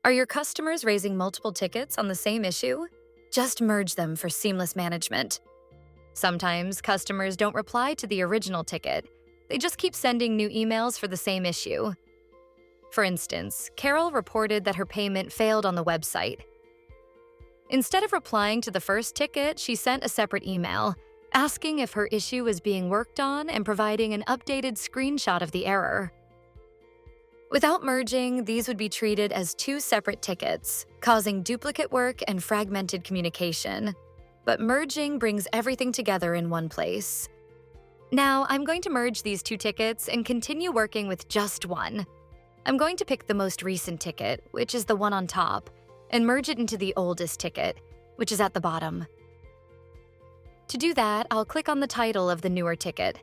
Are your customers raising multiple tickets on the same issue? Just merge them for seamless management. Sometimes customers don't reply to the original ticket. They just keep sending new emails for the same issue. For instance, Carol reported that her payment failed on the website. Instead of replying to the first ticket, she sent a separate email, asking if her issue was being worked on and providing an updated screenshot of the error. Without merging, these would be treated as two separate tickets, causing duplicate work and fragmented communication. But merging brings everything together in one place. Now, I'm going to merge these two tickets and continue working with just one. I'm going to pick the most recent ticket, which is the one on top, and merge it into the oldest ticket, which is at the bottom. To do that, I'll click on the title of the newer ticket.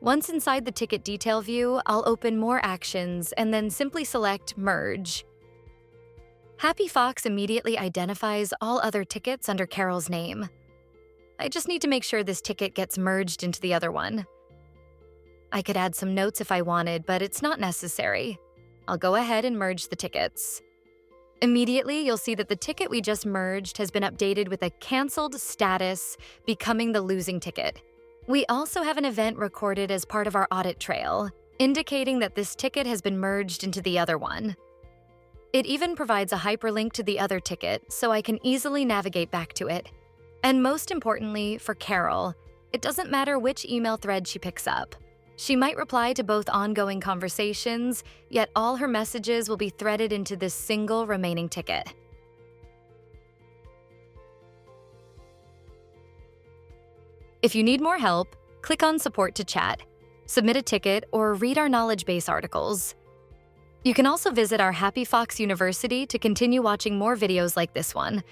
Once inside the ticket detail view, I'll open More Actions and then simply select Merge. HappyFox immediately identifies all other tickets under Carol's name. I just need to make sure this ticket gets merged into the other one. I could add some notes if I wanted, but it's not necessary. I'll go ahead and merge the tickets. Immediately, you'll see that the ticket we just merged has been updated with a canceled status, becoming the losing ticket. We also have an event recorded as part of our audit trail, indicating that this ticket has been merged into the other one. It even provides a hyperlink to the other ticket, so I can easily navigate back to it. And most importantly, for Carol, it doesn't matter which email thread she picks up. She might reply to both ongoing conversations, yet all her messages will be threaded into this single remaining ticket. If you need more help, click on Support to chat, submit a ticket, or read our knowledge base articles. You can also visit our HappyFox University to continue watching more videos like this one.